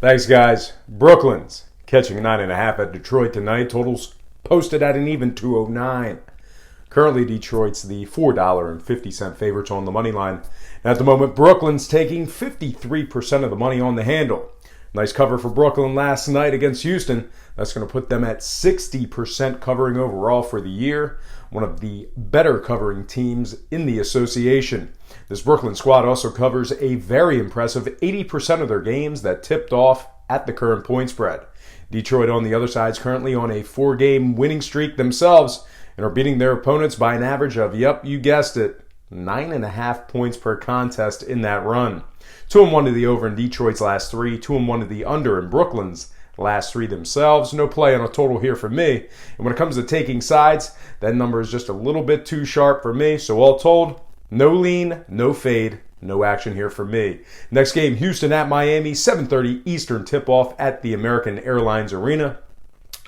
Thanks, guys. Brooklyn's catching 9.5 at Detroit tonight. Totals posted at an even 209. Currently, Detroit's the $4.50 favorites on the money line. At the moment, Brooklyn's taking 53% of the money on the handle. Nice cover for Brooklyn last night against Houston. That's going to put them at 60% covering overall for the year. One of the better covering teams in the association. This Brooklyn squad also covers a very impressive 80% of their games that tipped off at the current point spread. Detroit, on the other side, is currently on a 4-game winning streak themselves and are beating their opponents by an average of, yep, you guessed it, 9.5 points per contest in that run. 2-1 to the over in Detroit's last 3, 2-1 to the under in Brooklyn's last 3 themselves. No play on a total here for me. And when it comes to taking sides, that number is just a little bit too sharp for me. So all told, no lean, no fade, no action here for me. Next game, Houston at Miami, 7:30 Eastern tip-off at the American Airlines Arena.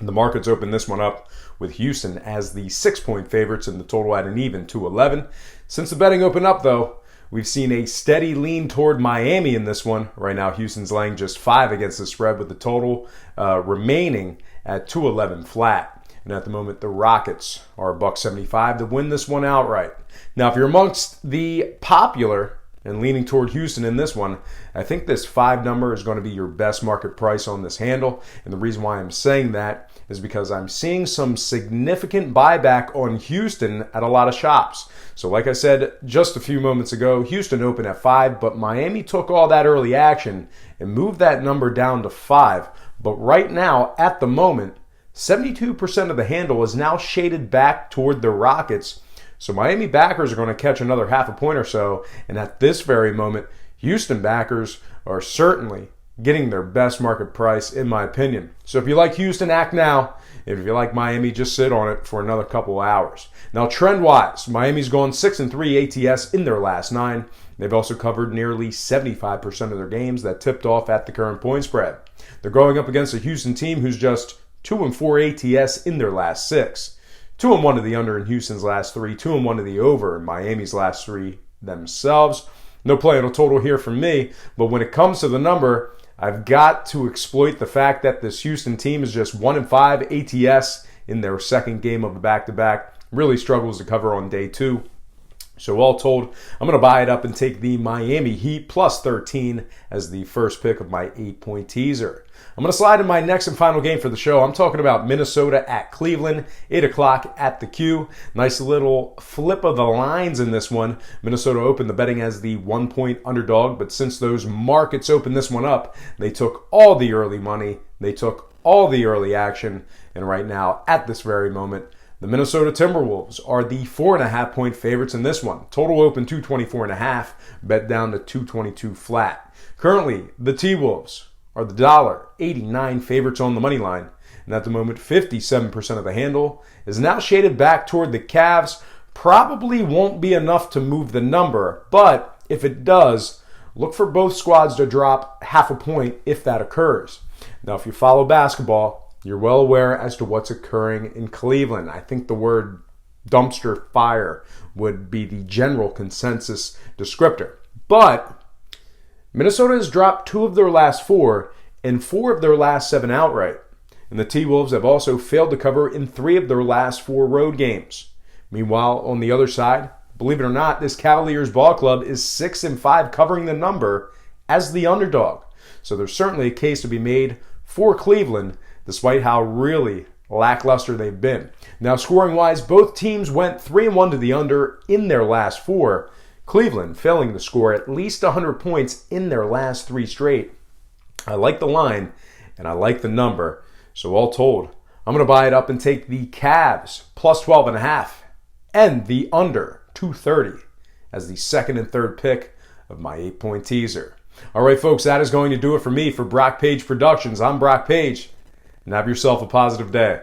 The markets open this one up with Houston as the 6-point favorites and the total at an even 211. Since the betting opened up, though, we've seen a steady lean toward Miami in this one. Right now, Houston's laying just 5 against the spread with the total remaining at 211 flat. And at the moment, the Rockets are $1.75 to win this one outright. Now, if you're amongst the popular and leaning toward Houston in this one, I think this 5 number is going to be your best market price on this handle. And the reason why I'm saying that is because I'm seeing some significant buyback on Houston at a lot of shops. So like I said just a few moments ago, Houston opened at 5, but Miami took all that early action and moved that number down to 5. But right now, at the moment, 72% of the handle is now shaded back toward the Rockets. So Miami backers are going to catch another half a point or so. And at this very moment, Houston backers are certainly getting their best market price, in my opinion. So if you like Houston, act now. If you like Miami, just sit on it for another couple of hours. Now, trend-wise, Miami's gone 6-3 ATS in their last 9. They've also covered nearly 75% of their games that tipped off at the current point spread. They're going up against a Houston team who's just 2-4 ATS in their last 6. 2-1 to the under in Houston's last 3, 2-1 to the over in Miami's last 3 themselves. No play on a total here from me, but when it comes to the number, I've got to exploit the fact that this Houston team is just 1-5 ATS in their second game of the back-to-back. Really struggles to cover on day 2. So all told, I'm going to buy it up and take the Miami Heat plus 13 as the first pick of my 8-point teaser. I'm going to slide in my next and final game for the show. I'm talking about Minnesota at Cleveland, 8 o'clock at the Q. Nice little flip of the lines in this one. Minnesota opened the betting as the 1-point underdog, but since those markets opened this one up, they took all the early money, they took all the early action, and right now, at this very moment, the Minnesota Timberwolves are the 4.5-point favorites in this one. Total open 224.5, bet down to 222 flat. Currently, the T-Wolves are the $1.89 favorites on the money line. And at the moment, 57% of the handle is now shaded back toward the Cavs. Probably won't be enough to move the number, but if it does, look for both squads to drop half a point if that occurs. Now, if you follow basketball, you're well aware as to what's occurring in Cleveland. I think the word dumpster fire would be the general consensus descriptor. But Minnesota has dropped 2 of their last 4 and 4 of their last 7 outright. And the T-Wolves have also failed to cover in 3 of their last 4 road games. Meanwhile, on the other side, believe it or not, this Cavaliers ball club is 6-5 covering the number as the underdog. So there's certainly a case to be made for Cleveland, despite how really lackluster they've been. Now, scoring-wise, both teams went 3-1 to the under in their last 4. Cleveland failing to score at least 100 points in their last 3 straight. I like the line, and I like the number. So all told, I'm going to buy it up and take the Cavs plus 12.5 and the under 230 as the second and third pick of my 8-point teaser. All right, folks, that is going to do it for me for Brock Page Productions. I'm Brock Page. And have yourself a positive day.